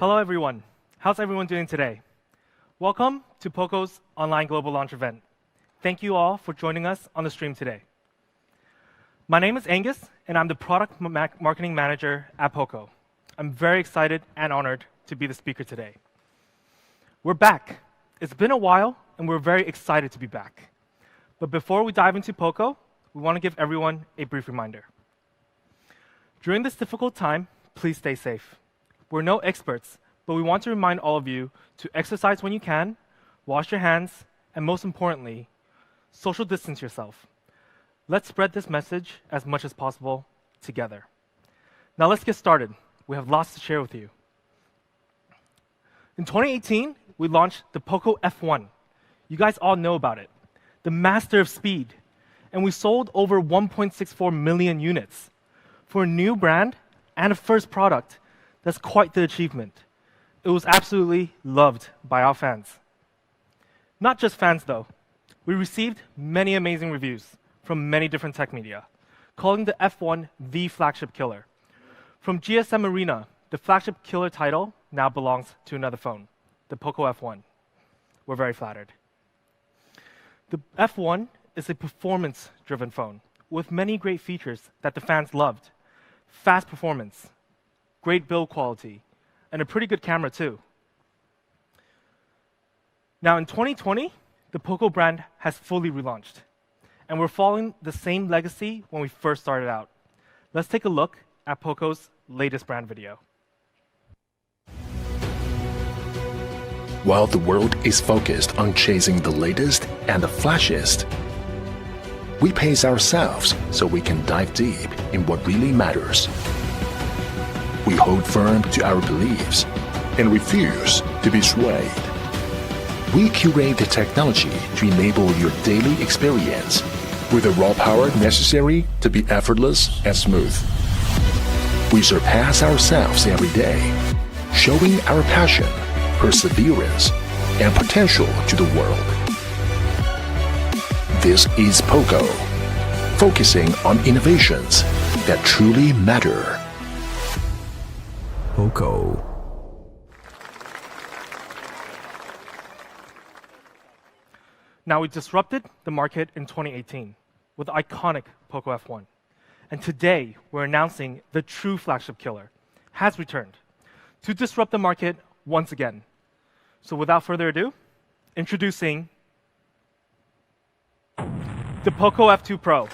Hello, everyone. How's everyone doing today? Welcome to POCO's online global launch event. Thank you all for joining us on the stream today. My name is Angus, and I'm the Product Marketing Manager at POCO. I'm very excited and honored to be the speaker today. We're back. It's been a while, and we're very excited to be back. But before we dive into POCO, we want to give everyone a brief reminder. During this difficult time, please stay safe. We're no experts, but we want to remind all of you to exercise when you can, wash your hands, and most importantly, social distance yourself. Let's spread this message as much as possible together. Now let's get started. We have lots to share with you. In 2018, we launched the POCO F1. You guys all know about it, the master of speed. And we sold over 1.64 million units. For a new brand and a first product, that's quite the achievement. It was absolutely loved by our fans. Not just fans, though. We received many amazing reviews from many different tech media, calling the F1 the flagship killer. From GSM Arena, the flagship killer title now belongs to another phone, the POCO F1. We're very flattered. The F1 is a performance-driven phone with many great features that the fans loved. Fast performance, great build quality, and a pretty good camera too. Now in 2020, the POCO brand has fully relaunched, and we're following the same legacy when we first started out. Let's take a look at POCO's latest brand video. While the world is focused on chasing the latest and the flashiest, we pace ourselves so we can dive deep in what really matters. We hold firm to our beliefs and refuse to be swayed. We curate the technology to enable your daily experience with the raw power necessary to be effortless and smooth. We surpass ourselves every day, showing our passion, perseverance, and potential to the world. This is POCO, focusing on innovations that truly matter. POCO. Now, we disrupted the market in 2018 with the iconic POCO F1. And today, we're announcing the true flagship killer has returned to disrupt the market once again. So without further ado, introducing the POCO F2 Pro.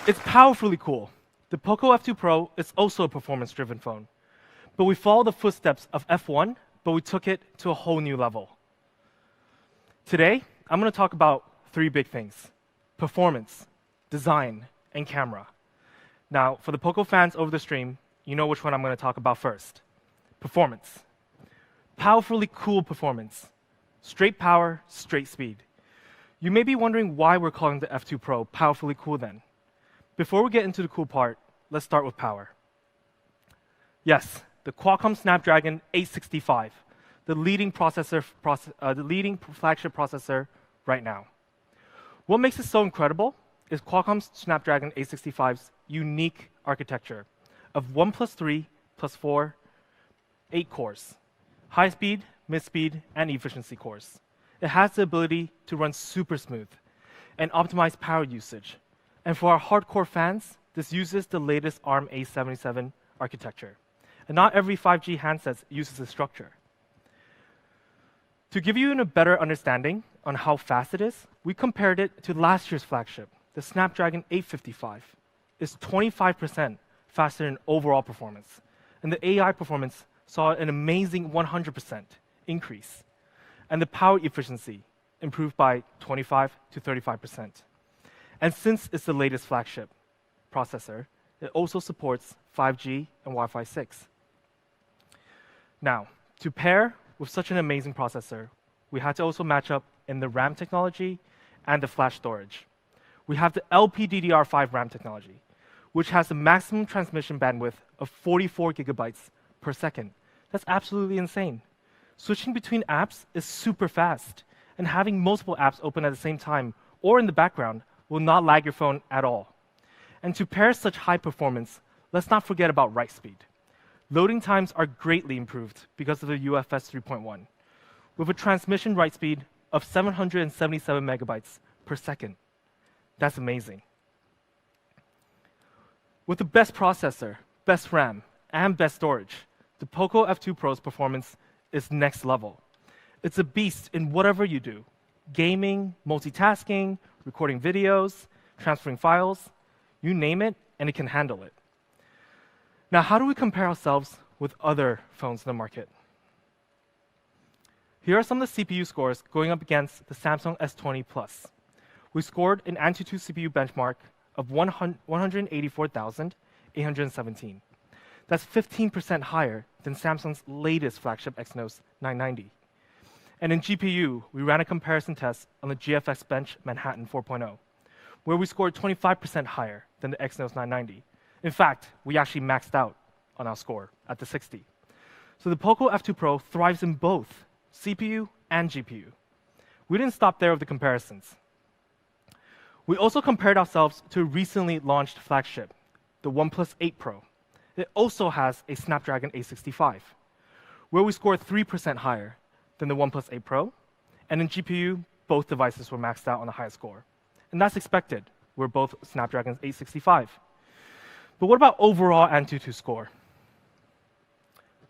It's powerfully cool. The POCO F2 Pro is also a performance-driven phone. But we follow the footsteps of F1, but we took it to a whole new level. Today, I'm going to talk about three big things: performance, design, and camera. Now, for the POCO fans over the stream, you know which one I'm going to talk about first. Performance. Powerfully cool performance. Straight power, straight speed. You may be wondering why we're calling the F2 Pro powerfully cool then. Before we get into the cool part, let's start with power. Yes, the Qualcomm Snapdragon 865, the leading flagship processor right now. What makes it so incredible is Qualcomm's Snapdragon 865's unique architecture of 1 + 3 + 4, 8 cores, high speed, mid speed, and efficiency cores. It has the ability to run super smooth and optimize power usage. And for our hardcore fans, this uses the latest ARM A77 architecture. And not every 5G handset uses this structure. To give you a better understanding on how fast it is, we compared it to last year's flagship, the Snapdragon 855. It's 25% faster in overall performance. And the AI performance saw an amazing 100% increase. And the power efficiency improved by 25 to 35%. And since it's the latest flagship processor, it also supports 5G and Wi-Fi 6. Now, to pair with such an amazing processor, we had to also match up in the RAM technology and the flash storage. We have the LPDDR5 RAM technology, which has a maximum transmission bandwidth of 44 gigabytes per second. That's absolutely insane. Switching between apps is super fast, and having multiple apps open at the same time or in the background will not lag your phone at all. And to pair such high performance, let's not forget about write speed. Loading times are greatly improved because of the UFS 3.1, with a transmission write speed of 777 megabytes per second. That's amazing. With the best processor, best RAM, and best storage, the POCO F2 Pro's performance is next level. It's a beast in whatever you do: gaming, multitasking, recording videos, transferring files, you name it, and it can handle it. Now, how do we compare ourselves with other phones in the market? Here are some of the CPU scores going up against the Samsung S20 Plus. We scored an Antutu CPU benchmark of 184,817. That's 15% higher than Samsung's latest flagship Exynos 990. And in GPU, we ran a comparison test on the GFX Bench Manhattan 4.0, where we scored 25% higher than the Exynos 990. In fact, we actually maxed out on our score at the 60. So the POCO F2 Pro thrives in both CPU and GPU. We didn't stop there with the comparisons. We also compared ourselves to a recently launched flagship, the OnePlus 8 Pro. It also has a Snapdragon 865, where we scored 3% higher than the OnePlus 8 Pro, and in GPU, both devices were maxed out on the highest score. And that's expected. We're both Snapdragon 865. But what about overall Antutu score?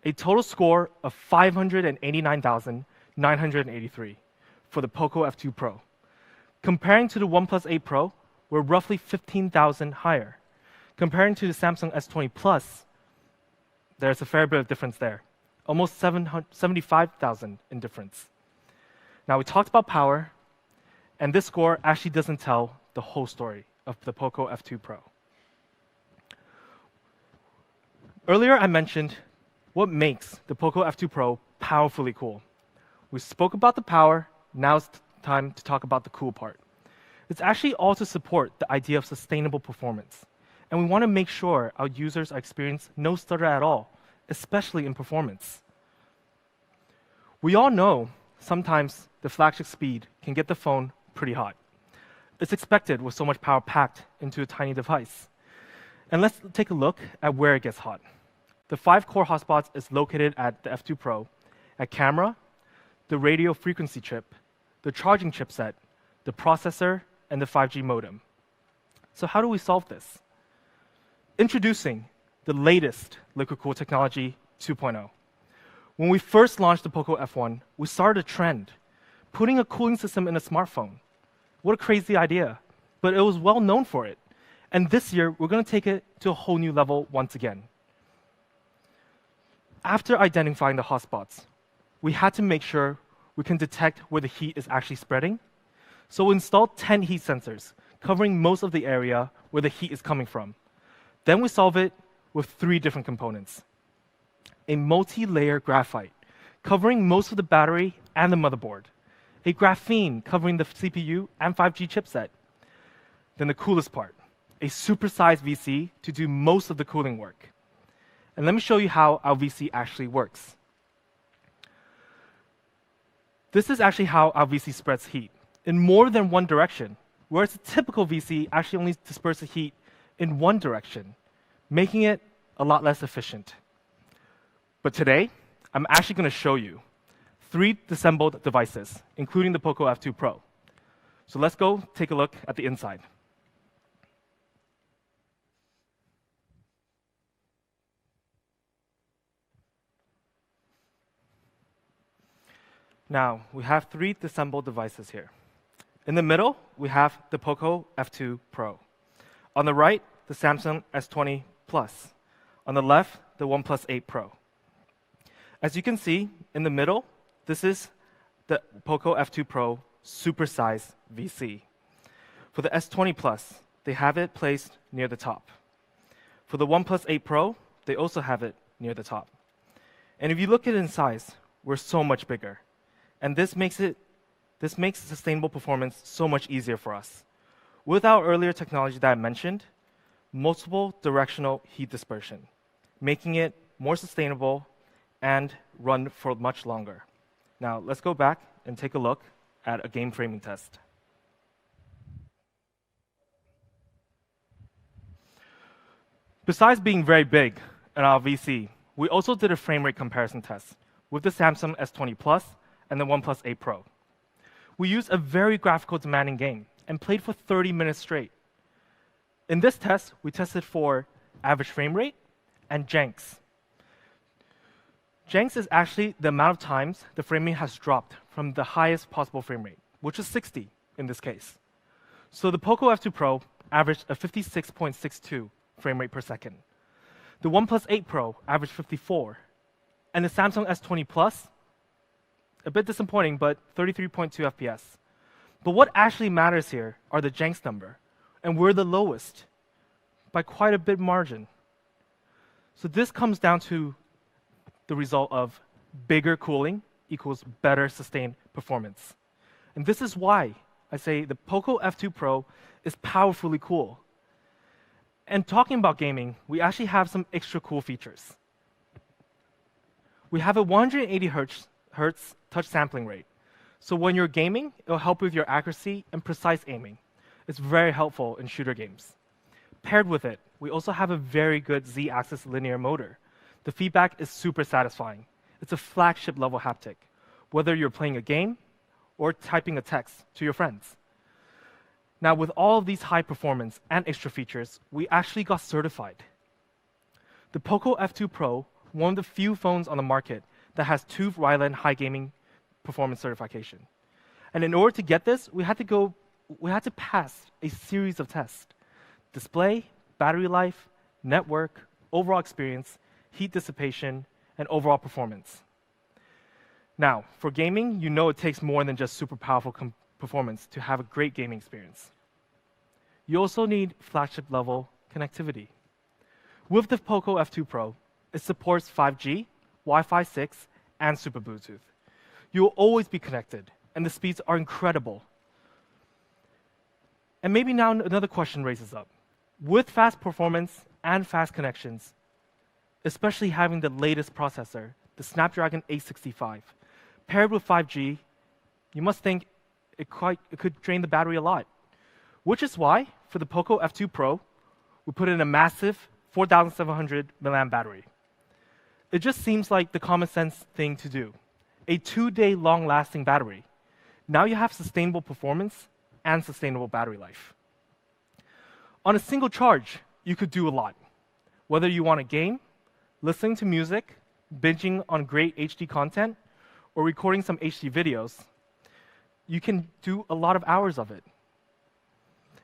A total score of 589,983 for the POCO F2 Pro. Comparing to the OnePlus 8 Pro, we're roughly 15,000 higher. Comparing to the Samsung S20 Plus, there's a fair bit of difference there. Almost 75,000 in difference. Now, we talked about power, and this score actually doesn't tell the whole story of the POCO F2 Pro. Earlier, I mentioned what makes the POCO F2 Pro powerfully cool. We spoke about the power, now it's time to talk about the cool part. It's actually all to support the idea of sustainable performance. And we want to make sure our users experience no stutter at all, especially in performance. We all know sometimes the flagship speed can get the phone pretty hot. It's expected with so much power packed into a tiny device. And let's take a look at where it gets hot. The 5-core hotspots is located at the F2 Pro, at camera, the radio frequency chip, the charging chipset, the processor, and the 5G modem. So how do we solve this? Introducing the latest liquid cool technology 2.0. When we first launched the POCO F1, we started a trend, putting a cooling system in a smartphone. What a crazy idea, but it was well known for it. And this year, we're going to take it to a whole new level once again. After identifying the hotspots, we had to make sure we can detect where the heat is actually spreading. So we installed 10 heat sensors, covering most of the area where the heat is coming from. Then we solve it with 3 different components. A multi-layer graphite, covering most of the battery and the motherboard. A graphene, covering the CPU and 5G chipset. Then the coolest part, a supersized VC to do most of the cooling work. And let me show you how our VC actually works. This is actually how our VC spreads heat, in more than one direction, whereas a typical VC actually only disperses heat in one direction, making it a lot less efficient. But today, I'm actually going to show you 3 disassembled devices, including the POCO F2 Pro. So let's go take a look at the inside. Now, we have 3 disassembled devices here. In the middle, we have the POCO F2 Pro. On the right, the Samsung S20 Plus. On the left, the OnePlus 8 Pro. As you can see, in the middle, this is the POCO F2 Pro supersized VC. For the S20 Plus, they have it placed near the top. For the OnePlus 8 Pro, they also have it near the top. And if you look at it in size, we're so much bigger. And this makes sustainable performance so much easier for us. With our earlier technology that I mentioned, multiple directional heat dispersion, making it more sustainable and run for much longer. Now, let's go back and take a look at a game framing test. Besides being very big in our VC, we also did a frame rate comparison test with the Samsung S20 Plus and the OnePlus 8 Pro. We used a very graphical demanding game and played for 30 minutes straight. In this test, we tested for average frame rate and janks. Janks is actually the amount of times the frame rate has dropped from the highest possible frame rate, which is 60 in this case. So the POCO F2 Pro averaged a 56.62 frame rate per second. The OnePlus 8 Pro averaged 54. And the Samsung S20 Plus, a bit disappointing, but 33.2 FPS. But what actually matters here are the janks number. And we're the lowest by quite a bit margin. So this comes down to the result of bigger cooling equals better sustained performance. And this is why I say the POCO F2 Pro is powerfully cool. And talking about gaming, we actually have some extra cool features. We have a 180 hertz touch sampling rate. So when you're gaming, it'll help with your accuracy and precise aiming. It's very helpful in shooter games. Paired with it, we also have a very good Z-axis linear motor. The feedback is super satisfying. It's a flagship level haptic, whether you're playing a game or typing a text to your friends. Now, with all of these high performance and extra features, we actually got certified. The POCO F2 Pro, one of the few phones on the market that has two Ryland high gaming performance certification. And in order to get this, we had to pass a series of tests: display, battery life, network, overall experience, heat dissipation, and overall performance. Now, for gaming, you know it takes more than just super powerful performance to have a great gaming experience. You also need flagship level connectivity. With the POCO F2 Pro, it supports 5G, Wi-Fi 6, and Super Bluetooth. You will always be connected, and the speeds are incredible. And maybe now another question raises up. With fast performance and fast connections, especially having the latest processor, the Snapdragon 865, paired with 5G, you must think it could drain the battery a lot. Which is why, for the POCO F2 Pro, we put in a massive 4,700 mAh battery. It just seems like the common sense thing to do. A 2-day long-lasting battery. Now you have sustainable performance and sustainable battery life. On a single charge, you could do a lot. Whether you want to game, listening to music, binging on great HD content, or recording some HD videos, you can do a lot of hours of it.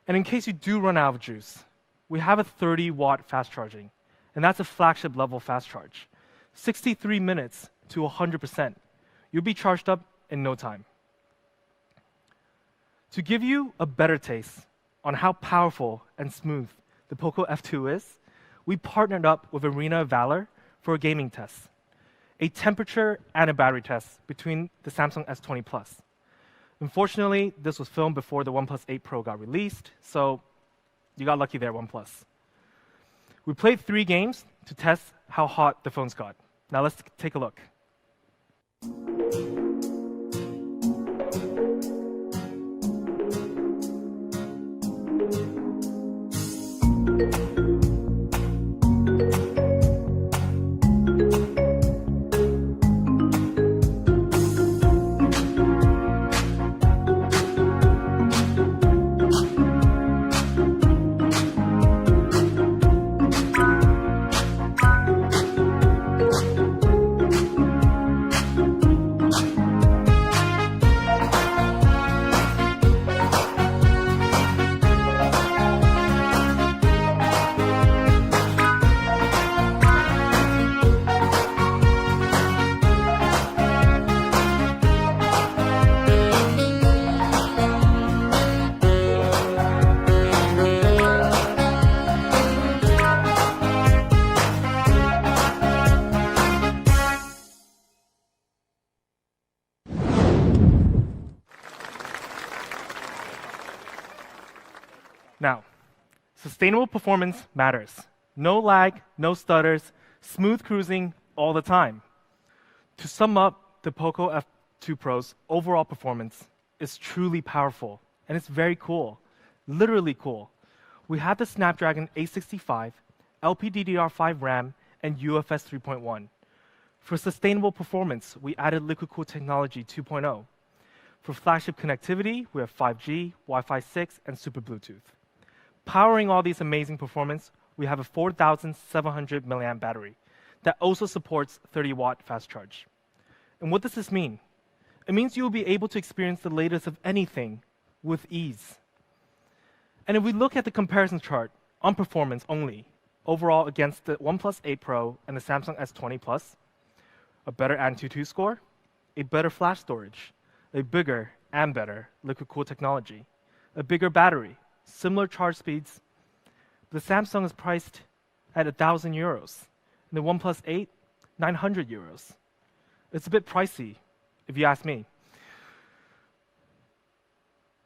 And in case you do run out of juice, we have a 30-watt fast charging, and that's a flagship level fast charge. 63 minutes to 100%. You'll be charged up in no time. To give you a better taste on how powerful and smooth the POCO F2 is, we partnered up with Arena of Valor for a gaming test, a temperature and a battery test between the Samsung S20 Plus. Unfortunately, this was filmed before the OnePlus 8 Pro got released, so you got lucky there, OnePlus. We played 3 games to test how hot the phones got. Now let's take a look. Now, sustainable performance matters. No lag, no stutters, smooth cruising all the time. To sum up, the POCO F2 Pro's overall performance is truly powerful, and it's very cool, literally cool. We have the Snapdragon 865, LPDDR5 RAM, and UFS 3.1. For sustainable performance, we added liquid-cooled technology 2.0. For flagship connectivity, we have 5G, Wi-Fi 6, and Super Bluetooth. Powering all these amazing performance, we have a 4,700 milliamp battery that also supports 30-watt fast charge. And what does this mean? It means you will be able to experience the latest of anything with ease. And if we look at the comparison chart on performance only, overall against the OnePlus 8 Pro and the Samsung S20 Plus, a better Antutu score, a better flash storage, a bigger and better liquid-cooled technology, a bigger battery, similar charge speeds. The Samsung is priced at €1,000, and the OnePlus 8, €900. It's a bit pricey, if you ask me.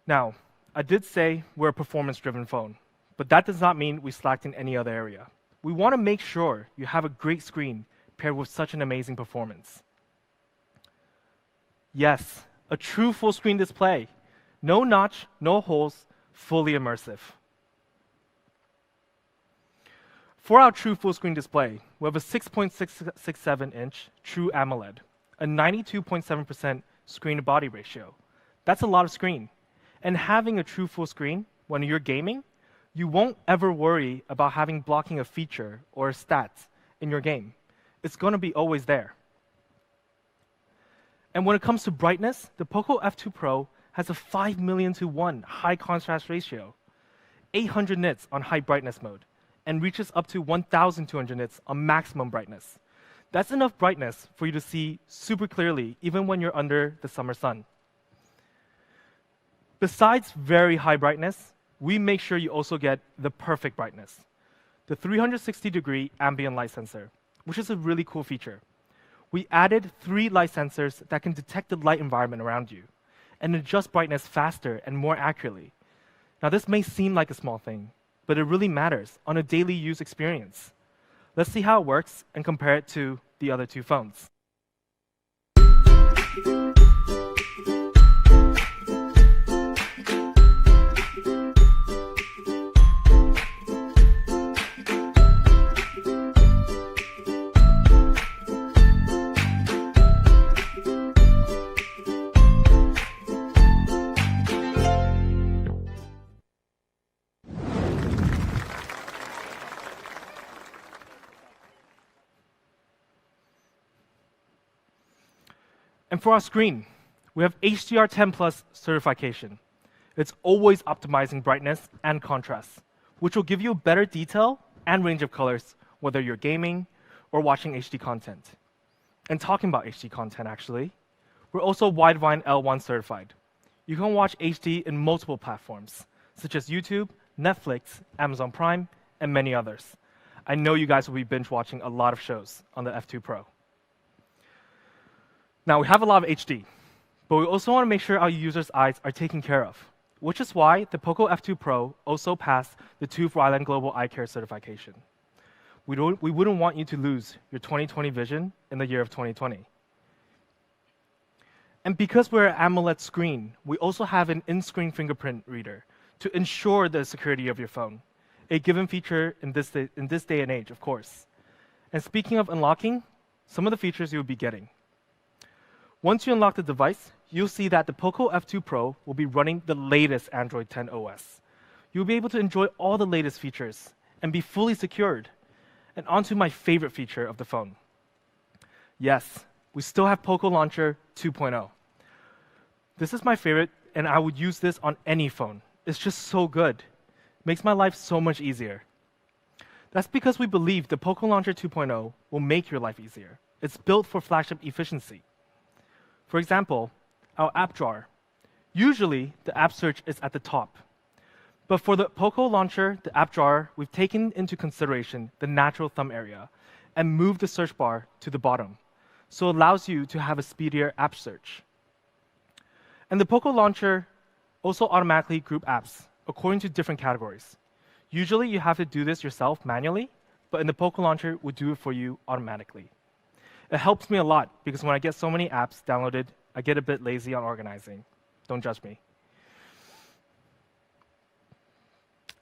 Now, I did say we're a performance-driven phone, but that does not mean we slacked in any other area. We want to make sure you have a great screen paired with such an amazing performance. Yes, a true full-screen display. No notch, no holes, fully immersive. For our true full-screen display, we have a 6.667-inch True AMOLED, a 92.7% screen-to-body ratio. That's a lot of screen. And having a true full screen, when you're gaming, you won't ever worry about having blocking a feature or a stat in your game. It's going to be always there. And when it comes to brightness, the POCO F2 Pro has a 5 million to 1 high contrast ratio, 800 nits on high brightness mode, and reaches up to 1,200 nits on maximum brightness. That's enough brightness for you to see super clearly, even when you're under the summer sun. Besides very high brightness, we make sure you also get the perfect brightness, the 360-degree ambient light sensor, which is a really cool feature. We added 3 light sensors that can detect the light environment around you and adjust brightness faster and more accurately. Now, this may seem like a small thing, but it really matters on a daily use experience. Let's see how it works and compare it to the other 2 phones. And for our screen, we have HDR10+ certification. It's always optimizing brightness and contrast, which will give you better detail and range of colors, whether you're gaming or watching HD content. And talking about HD content, actually, we're also Widevine L1 certified. You can watch HD in multiple platforms, such as YouTube, Netflix, Amazon Prime, and many others. I know you guys will be binge watching a lot of shows on the F2 Pro. Now, we have a lot of HD, but we also want to make sure our users' eyes are taken care of, which is why the POCO F2 Pro also passed the TÜV Rheinland Global Eye Care certification. We wouldn't want you to lose your 20/20 vision in the year of 2020. And because we're an AMOLED screen, we also have an in-screen fingerprint reader to ensure the security of your phone, a given feature in this day and age, of course. And speaking of unlocking, some of the features you'll be getting. Once you unlock the device, you'll see that the POCO F2 Pro will be running the latest Android 10 OS. You'll be able to enjoy all the latest features and be fully secured. And onto my favorite feature of the phone. Yes, we still have POCO Launcher 2.0. This is my favorite, and I would use this on any phone. It's just so good. Makes my life so much easier. That's because we believe the POCO Launcher 2.0 will make your life easier. It's built for flagship efficiency. For example, our app drawer. Usually, the app search is at the top. But for the POCO Launcher, the app drawer, we've taken into consideration the natural thumb area and moved the search bar to the bottom, so it allows you to have a speedier app search. And the POCO Launcher also automatically groups apps according to different categories. Usually, you have to do this yourself manually, but in the POCO Launcher, we'll do it for you automatically. It helps me a lot because when I get so many apps downloaded, I get a bit lazy on organizing. Don't judge me.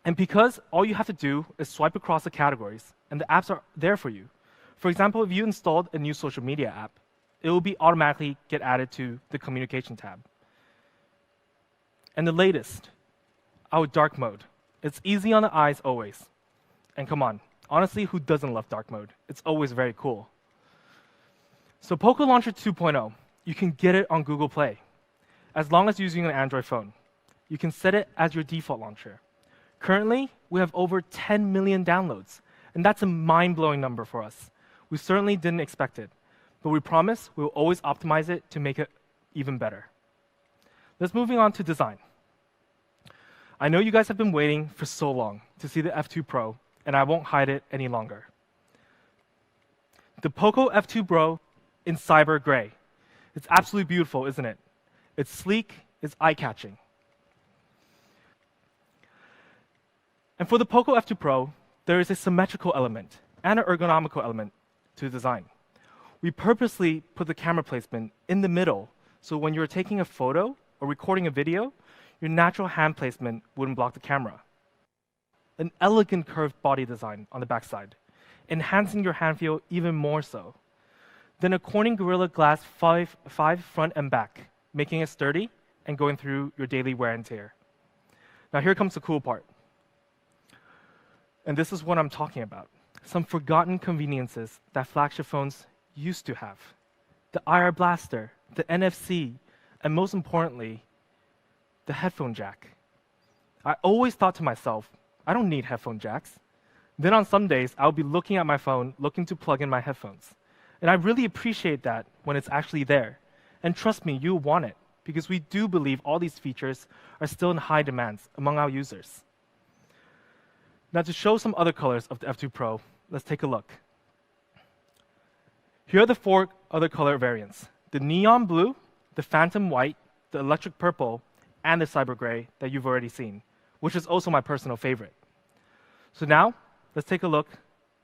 And because all you have to do is swipe across the categories and the apps are there for you, For example, if you installed a new social media app, it will be automatically get added to the communication tab. And the latest, our dark mode. It's easy on the eyes always. And come on, honestly, who doesn't love dark mode? It's always very cool. So POCO Launcher 2.0, you can get it on Google Play, as long as you're using an Android phone. You can set it as your default launcher. Currently, we have over 10 million downloads, and that's a mind-blowing number for us. We certainly didn't expect it, but we promise we will always optimize it to make it even better. Let's move on to design. I know you guys have been waiting for so long to see the F2 Pro, and I won't hide it any longer. The POCO F2 Pro in cyber gray. It's absolutely beautiful, isn't it? It's sleek, it's eye-catching. And for the POCO F2 Pro, there is a symmetrical element and an ergonomical element to the design. We purposely put the camera placement in the middle, so when you're taking a photo or recording a video, your natural hand placement wouldn't block the camera. An elegant curved body design on the backside, enhancing your hand feel even more so. Then a Corning Gorilla Glass 5 front and back, making it sturdy and going through your daily wear and tear. Now here comes the cool part. And this is what I'm talking about. Some forgotten conveniences that flagship phones used to have. The IR blaster, the NFC, and most importantly, the headphone jack. I always thought to myself, I don't need headphone jacks. Then on some days, I'll be looking at my phone, looking to plug in my headphones. And I really appreciate that when it's actually there. And trust me, you'll want it, because we do believe all these features are still in high demand among our users. Now to show some other colors of the F2 Pro, let's take a look. Here are the 4 other color variants: the neon blue, the phantom white, the electric purple, and the cyber gray that you've already seen, which is also my personal favorite. So now, let's take a look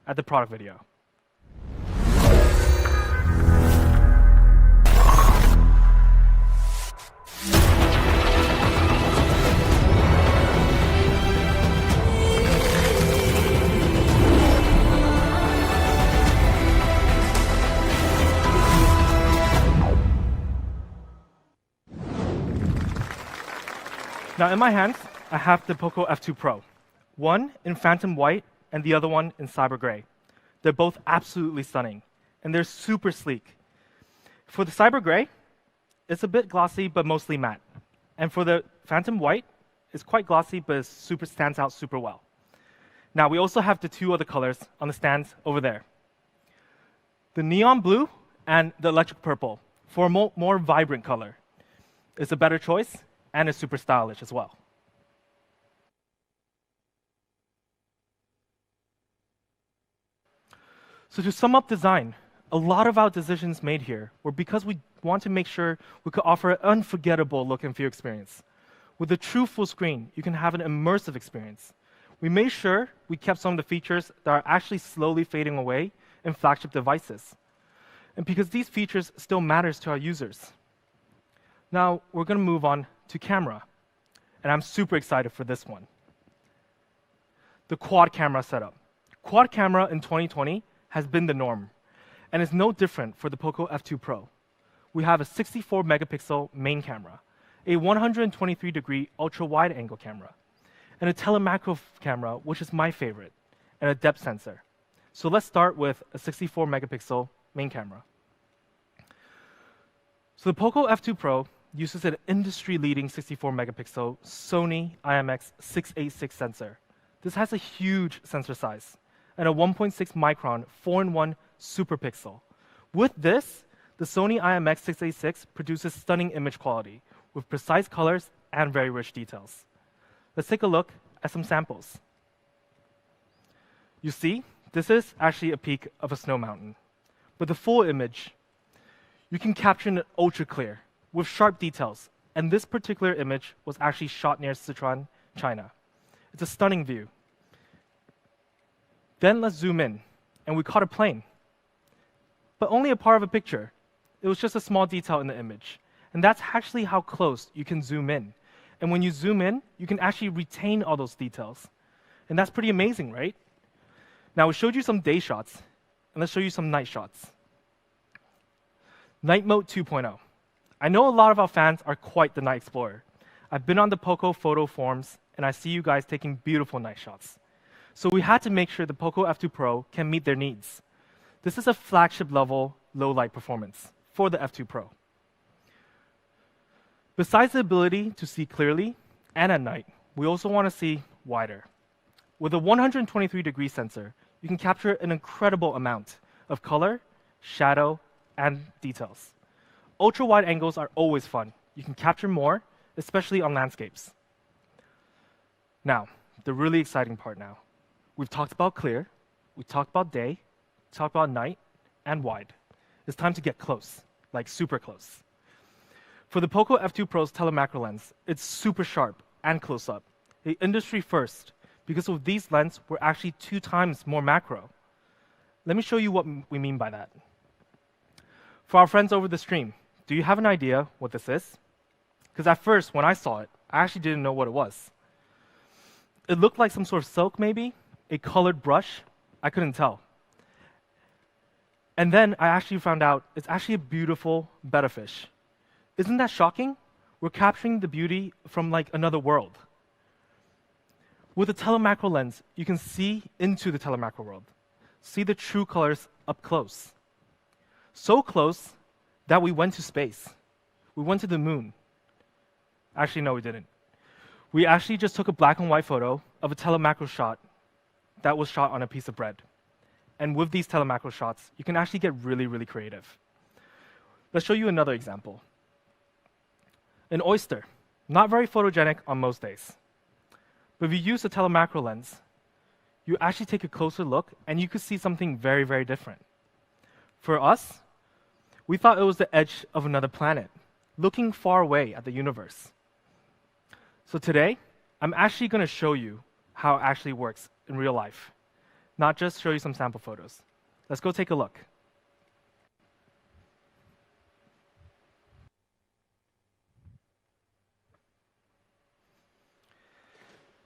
at the product video. Now in my hands, I have the POCO F2 Pro. One in phantom white and the other one in cyber gray. They're both absolutely stunning, and they're super sleek. For the cyber gray, it's a bit glossy, but mostly matte. And for the phantom white, it's quite glossy, but it stands out super well. Now we also have the 2 other colors on the stands over there. The neon blue and the electric purple for a more vibrant color. It's a better choice, and it's super stylish as well. So to sum up design, a lot of our decisions made here were because we want to make sure we could offer an unforgettable look and feel experience. With a true full screen, you can have an immersive experience. We made sure we kept some of the features that are actually slowly fading away in flagship devices. And because these features still matters to our users. Now, we're going to move on to camera. And I'm super excited for this one. The quad camera setup. Quad camera in 2020 has been the norm, and it's no different for the POCO F2 Pro. We have a 64 megapixel main camera, a 123-degree ultra-wide angle camera, and a telemacro camera, which is my favorite, and a depth sensor. So let's start with a 64 megapixel main camera. So the POCO F2 Pro uses an industry-leading 64 megapixel Sony IMX686 sensor. This has a huge sensor size and a 1.6 micron 4-in-1 super pixel. With this, the Sony IMX686 produces stunning image quality with precise colors and very rich details. Let's take a look at some samples. You see, this is actually a peak of a snow mountain. But the full image, you can capture it ultra clear with sharp details. And this particular image was actually shot near Sichuan, China. It's a stunning view. Then let's zoom in, and we caught a plane. But only a part of a picture. It was just a small detail in the image. And that's actually how close you can zoom in. And when you zoom in, you can actually retain all those details. And that's pretty amazing, right? Now, we showed you some day shots. and let's show you some night shots. Night Mode 2.0. I know a lot of our fans are quite the night explorer. I've been on the POCO photo forums, and I see you guys taking beautiful night shots. So we had to make sure the POCO F2 Pro can meet their needs. This is a flagship level low light performance for the F2 Pro. Besides the ability to see clearly and at night, we also want to see wider. With a 123-degree sensor, you can capture an incredible amount of color, shadow, and details. Ultra-wide angles are always fun. You can capture more, especially on landscapes. Now, the really exciting part now. We've talked about clear, we talked about day, talked about night, and wide. It's time to get close, like super close. For the POCO F2 Pro's telemacro lens, it's super sharp and close-up. The industry first, because with these lenses, we're actually 2 times more macro. Let me show you what we mean by that. For our friends over the stream, do you have an idea what this is? Because at first, when I saw it, I actually didn't know what it was. It looked like some sort of silk, maybe, a colored brush. I couldn't tell. And then I actually found out it's actually a beautiful betta fish. Isn't that shocking? We're capturing the beauty from like another world. With a telemacro lens, you can see into the telemacro world, see the true colors up close. So close that we went to space. We went to the moon. Actually, no, we didn't. We actually just took a black and white photo of a telemacro shot that was shot on a piece of bread. And with these telemacro shots, you can actually get really, really creative. Let's show you another example. An oyster, not very photogenic on most days. But if you use a telemacro lens, you actually take a closer look and you could see something very, very different. For us, we thought it was the edge of another planet, looking far away at the universe. So today, I'm actually going to show you how it actually works in real life, not just show you some sample photos. Let's go take a look.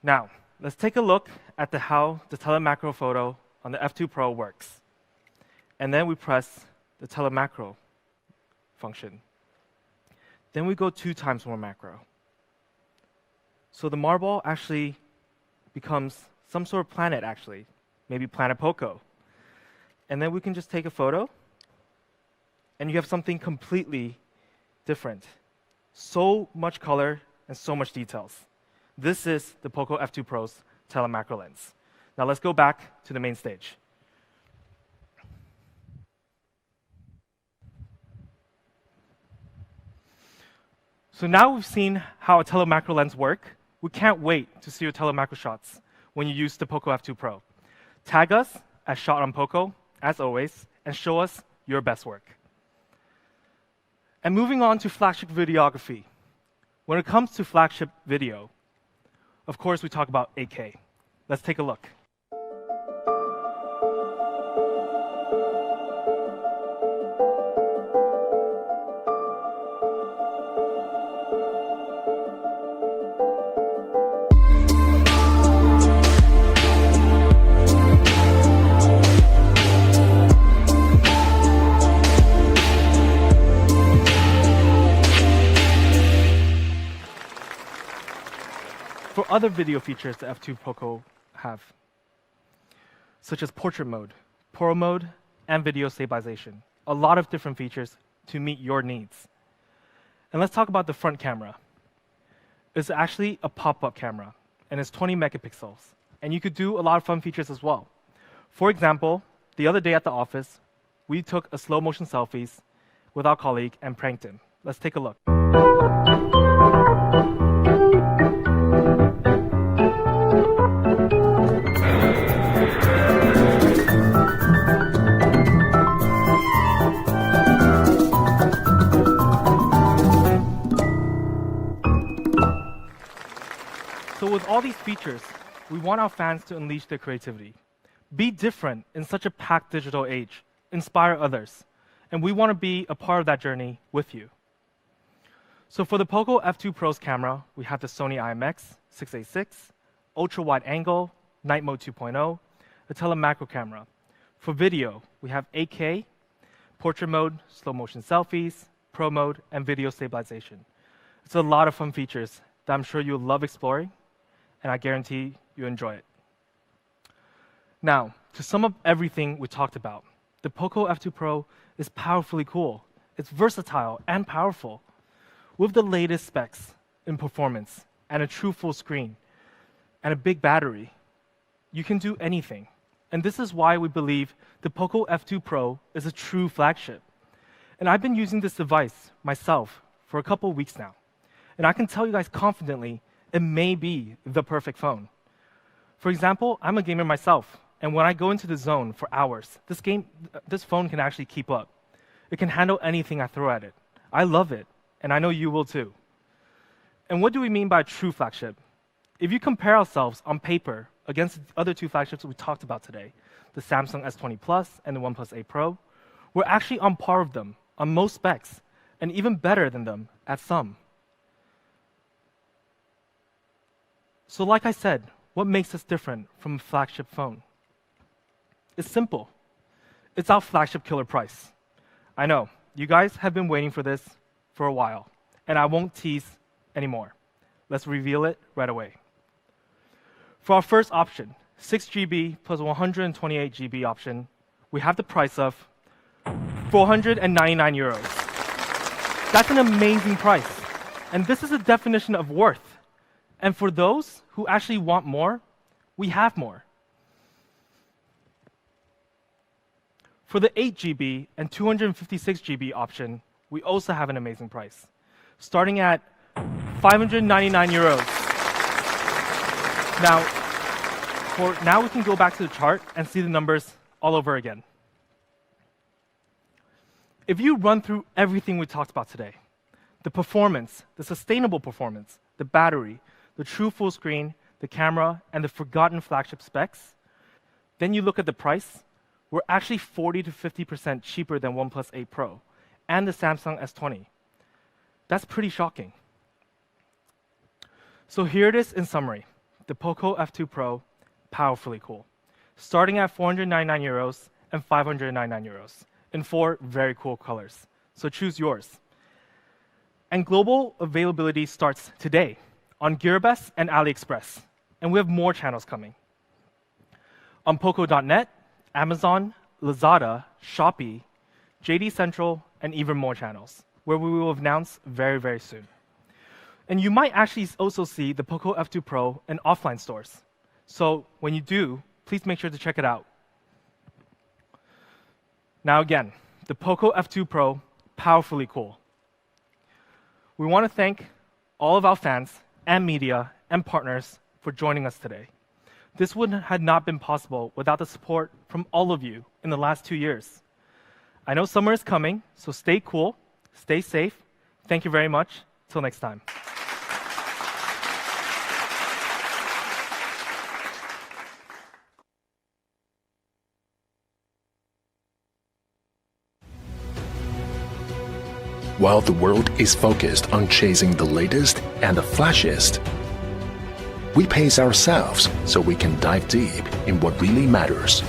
Now, let's take a look at how the telemacro photo on the F2 Pro works. And then we press the telemacro function. Then we go 2 times more macro. So the marble actually becomes some sort of planet, actually, maybe Planet POCO. And then we can just take a photo, and you have something completely different. So much color and so much details. This is the POCO F2 Pro's telemacro lens. Now let's go back to the main stage. So now we've seen how a telemacro lens works. We can't wait to see your telemacro shots when you use the POCO F2 Pro. Tag us at Shot on POCO, as always, and show us your best work. And moving on to flagship videography. When it comes to flagship video, of course, we talk about 8K. Let's take a look. For other video features the F2 POCO have, such as portrait mode, pro mode, and video stabilization. A lot of different features to meet your needs. And let's talk about the front camera. It's actually a pop-up camera, and it's 20 megapixels. And you could do a lot of fun features as well. For example, the other day at the office, we took a slow motion selfies with our colleague and pranked him. Let's take a look. So with all these features, we want our fans to unleash their creativity. Be different in such a packed digital age. Inspire others. And we want to be a part of that journey with you. So for the POCO F2 Pro's camera, we have the Sony IMX686, ultra-wide angle, night mode 2.0, a telemacro camera. For video, we have 8K, portrait mode, slow motion selfies, pro mode, and video stabilization. It's a lot of fun features that I'm sure you'll love exploring, and I guarantee you enjoy it. Now, to sum up everything we talked about, the POCO F2 Pro is powerfully cool. It's versatile and powerful. With the latest specs in performance and a true full screen and a big battery, you can do anything. And this is why we believe the POCO F2 Pro is a true flagship. And I've been using this device myself for a couple of weeks now. And I can tell you guys confidently, it may be the perfect phone. For example, I'm a gamer myself. And when I go into the zone for hours, this phone can actually keep up. It can handle anything I throw at it. I love it, and I know you will too. And what do we mean by true flagship? If you compare ourselves on paper against the other two flagships we talked about today, the Samsung S20 Plus and the OnePlus 8 Pro, we're actually on par with them on most specs, and even better than them at some. So like I said, what makes us different from a flagship phone? It's simple. It's our flagship killer price. I know, you guys have been waiting for this for a while, and I won't tease anymore. Let's reveal it right away. For our first option, 6 GB plus 128 GB option, we have the price of 499 euros. That's an amazing price, and this is a definition of worth. And for those who actually want more, we have more. For the 8 GB and 256 GB option, we also have an amazing price, starting at 599 euros. Now we can go back to the chart and see the numbers all over again. If you run through everything we talked about today, the performance, the sustainable performance, the battery, the true full screen, the camera, and the forgotten flagship specs, then you look at the price, we're actually 40 to 50% cheaper than OnePlus 8 Pro and the Samsung S20. That's pretty shocking. So here it is in summary. The POCO F2 Pro, powerfully cool. Starting at 499 euros and 599 euros in 4 very cool colors. So choose yours. And global availability starts today on Gearbest and AliExpress. And we have more channels coming. On POCO.net, Amazon, Lazada, Shopee, JD Central, and even more channels, where we will announce very, very soon. And you might actually also see the POCO F2 Pro in offline stores. So when you do, please make sure to check it out. Now again, the POCO F2 Pro, powerfully cool. We want to thank all of our fans and media and partners for joining us today. This would have not been possible without the support from all of you in the last 2 years. I know summer is coming, so stay cool, stay safe. Thank you very much. Till next time. While the world is focused on chasing the latest and the flashiest, we pace ourselves so we can dive deep in what really matters.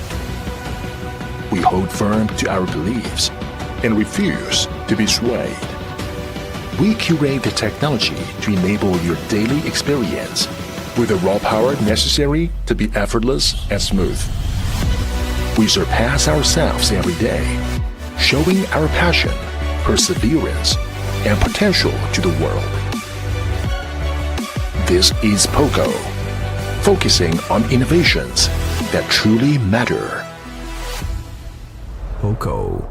We hold firm to our beliefs and refuse to be swayed. We curate the technology to enable your daily experience with the raw power necessary to be effortless and smooth. We surpass ourselves every day, showing our passion, perseverance, and potential to the world. This is POCO, focusing on innovations that truly matter. POCO.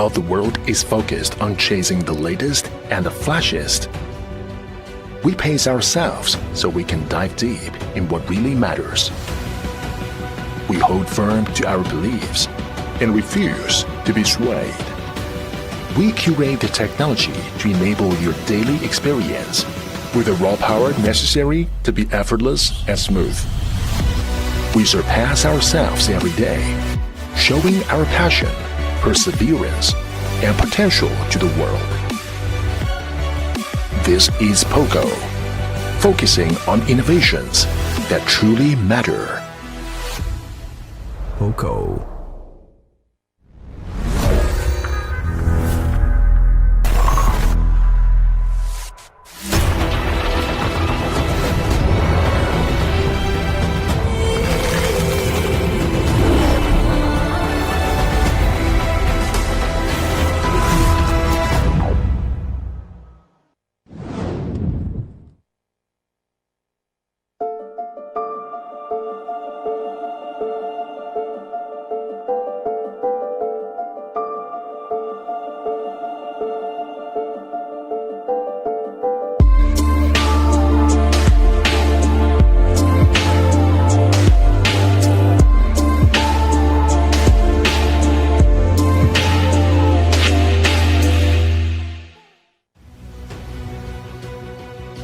While the world is focused on chasing the latest and the flashiest, we pace ourselves so we can dive deep in what really matters. We hold firm to our beliefs and refuse to be swayed. We curate the technology to enable your daily experience with the raw power necessary to be effortless and smooth. We surpass ourselves every day, showing our passion, perseverance, and potential to the world. This is POCO, focusing on innovations that truly matter. POCO.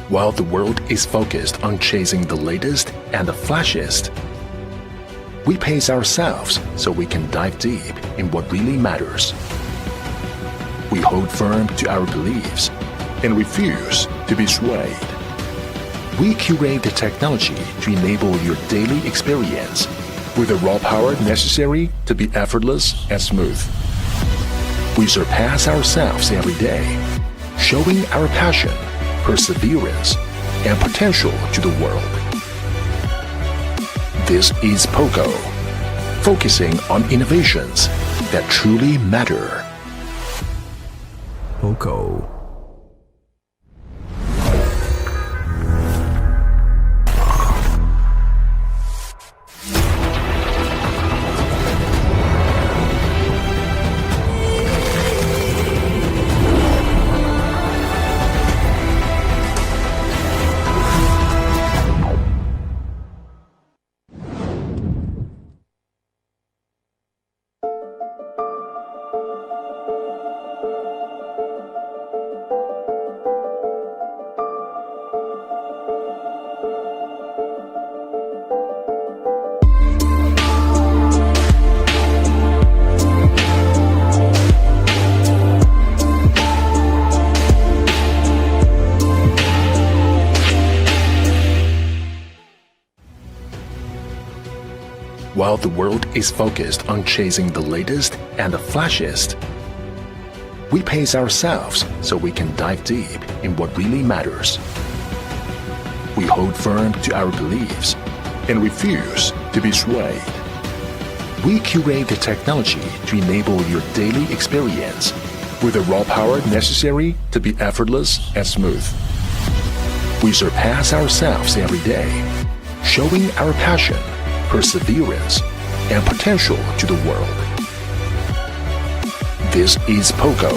While the world is focused on chasing the latest and the flashiest, we pace ourselves so we can dive deep in what really matters. We hold firm to our beliefs and refuse to be swayed. We curate the technology to enable your daily experience with the raw power necessary to be effortless and smooth. We surpass ourselves every day, showing our passion, perseverance, and potential to the world. This is POCO, focusing on innovations that truly matter. POCO. While the world is focused on chasing the latest and the flashiest, we pace ourselves so we can dive deep in what really matters. We hold firm to our beliefs and refuse to be swayed. We curate the technology to enable your daily experience with the raw power necessary to be effortless and smooth. We surpass ourselves every day, showing our passion, perseverance, and potential to the world. This is POCO,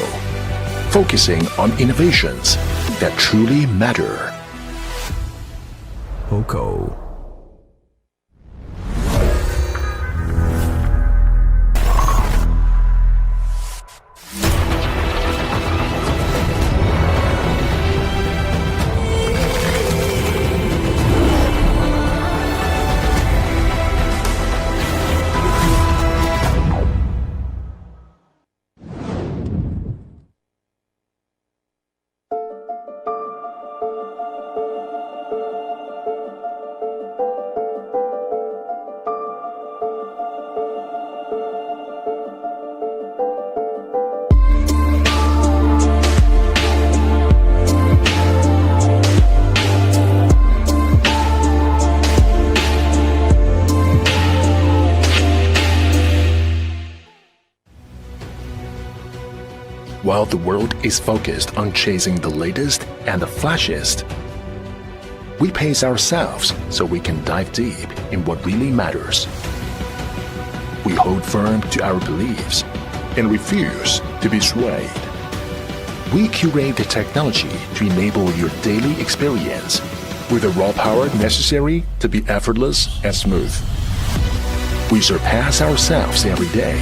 focusing on innovations that truly matter. POCO. While the world is focused on chasing the latest and the flashiest, we pace ourselves so we can dive deep in what really matters. We hold firm to our beliefs and refuse to be swayed. We curate the technology to enable your daily experience with the raw power necessary to be effortless and smooth. We surpass ourselves every day,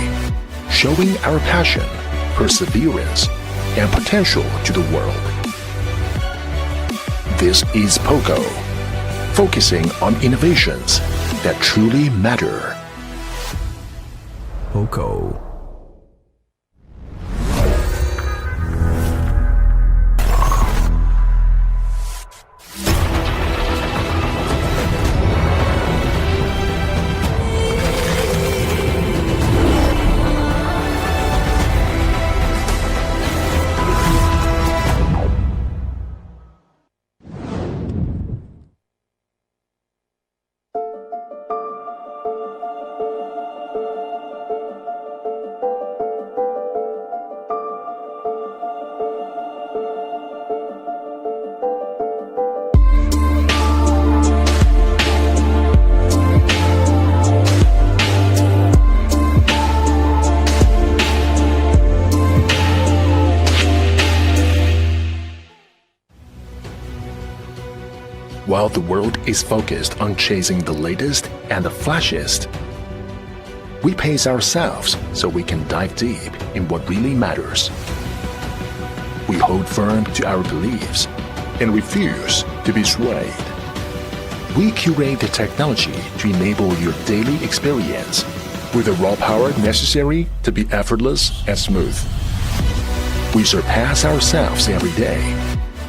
showing our passion, perseverance, and potential to the world. This is POCO, focusing on innovations that truly matter. POCO. While the world is focused on chasing the latest and the flashiest, we pace ourselves so we can dive deep in what really matters. We hold firm to our beliefs and refuse to be swayed. We curate the technology to enable your daily experience with the raw power necessary to be effortless and smooth. We surpass ourselves every day,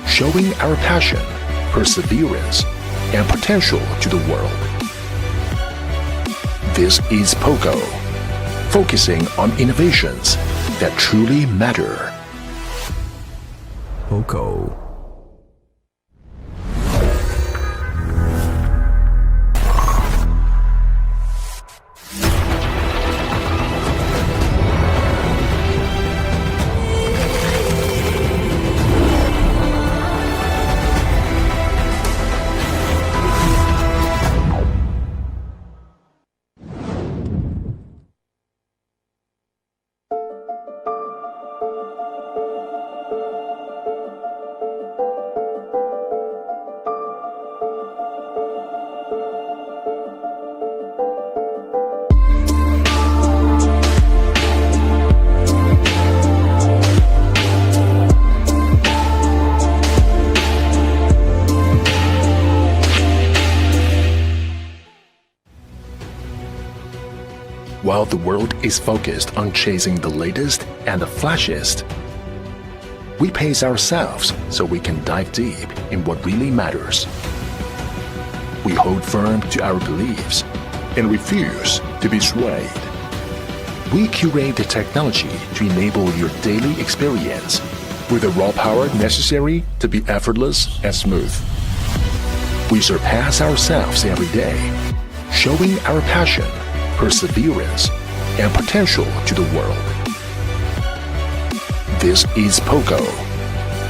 showing our passion, perseverance, and potential to the world. This is POCO, focusing on innovations that truly matter. POCO. While the world is focused on chasing the latest and the flashiest, we pace ourselves so we can dive deep in what really matters. We hold firm to our beliefs and refuse to be swayed. We curate the technology to enable your daily experience with the raw power necessary to be effortless and smooth. We surpass ourselves every day, showing our passion, perseverance, and potential to the world. This is POCO,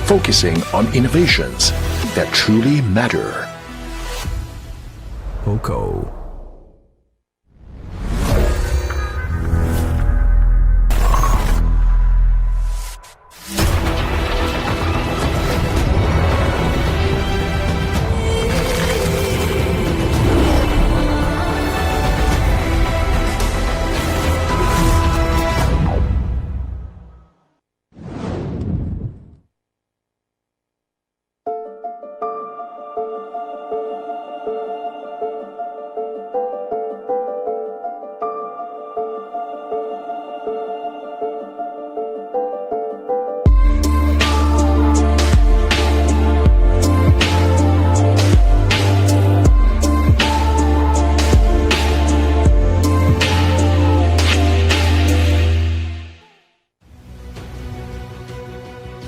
focusing on innovations that truly matter. POCO.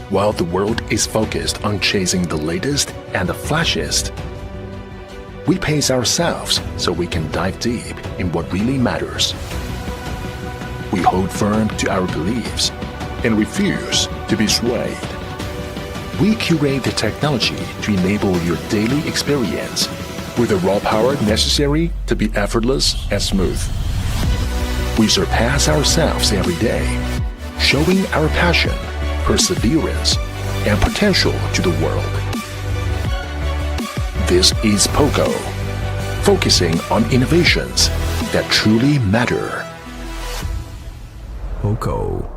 While the world is focused on chasing the latest and the flashiest, we pace ourselves so we can dive deep in what really matters. We hold firm to our beliefs and refuse to be swayed. We curate the technology to enable your daily experience with the raw power necessary to be effortless and smooth. We surpass ourselves every day, showing our passion, perseverance, and potential to the world. This is POCO, focusing on innovations that truly matter. POCO.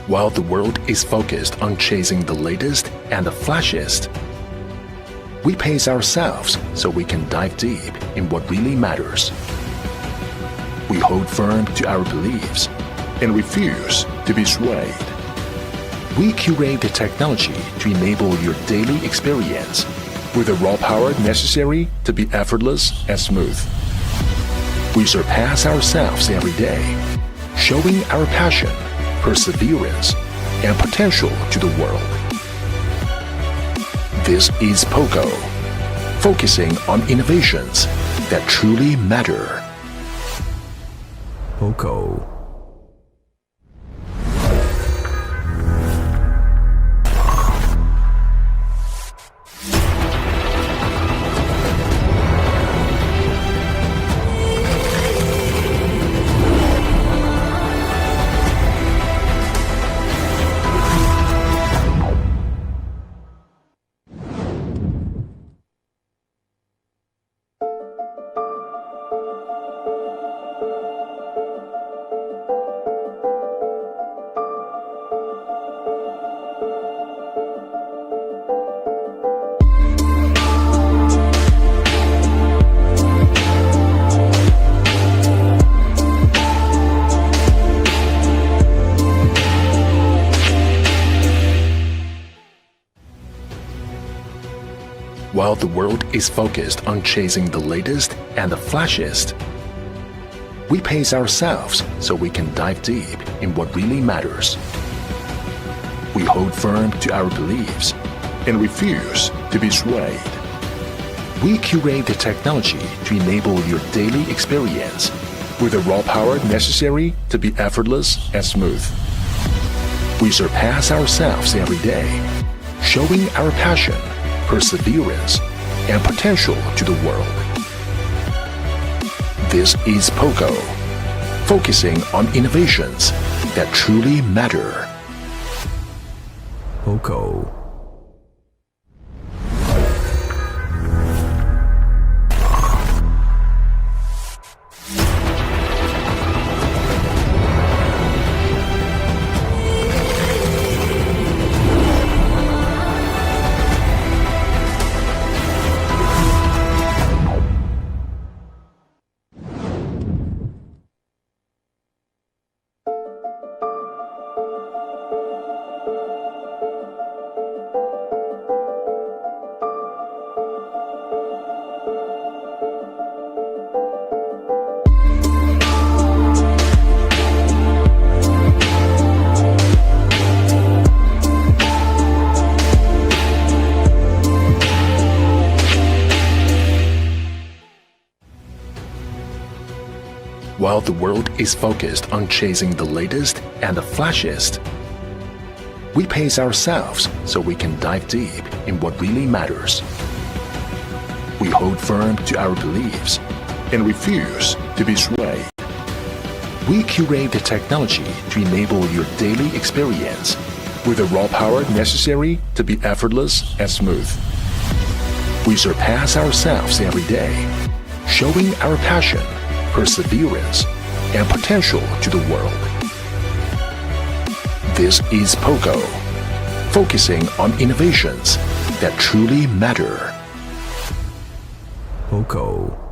While the world is focused on chasing the latest and the flashiest, we pace ourselves so we can dive deep in what really matters. We hold firm to our beliefs and refuse to be swayed. We curate the technology to enable your daily experience with the raw power necessary to be effortless and smooth. We surpass ourselves every day, showing our passion, perseverance, and potential to the world. This is POCO, focusing on innovations that truly matter. POCO. While the world is focused on chasing the latest and the flashiest, we pace ourselves so we can dive deep in what really matters. We hold firm to our beliefs and refuse to be swayed. We curate the technology to enable your daily experience with the raw power necessary to be effortless and smooth. We surpass ourselves every day, showing our passion, perseverance, and potential to the world. This is POCO, focusing on innovations that truly matter. POCO. While the world is focused on chasing the latest and the flashiest, we pace ourselves so we can dive deep in what really matters. We hold firm to our beliefs and refuse to be swayed. We curate the technology to enable your daily experience with the raw power necessary to be effortless and smooth. We surpass ourselves every day, showing our passion, perseverance, and potential to the world. This is POCO, focusing on innovations that truly matter. POCO.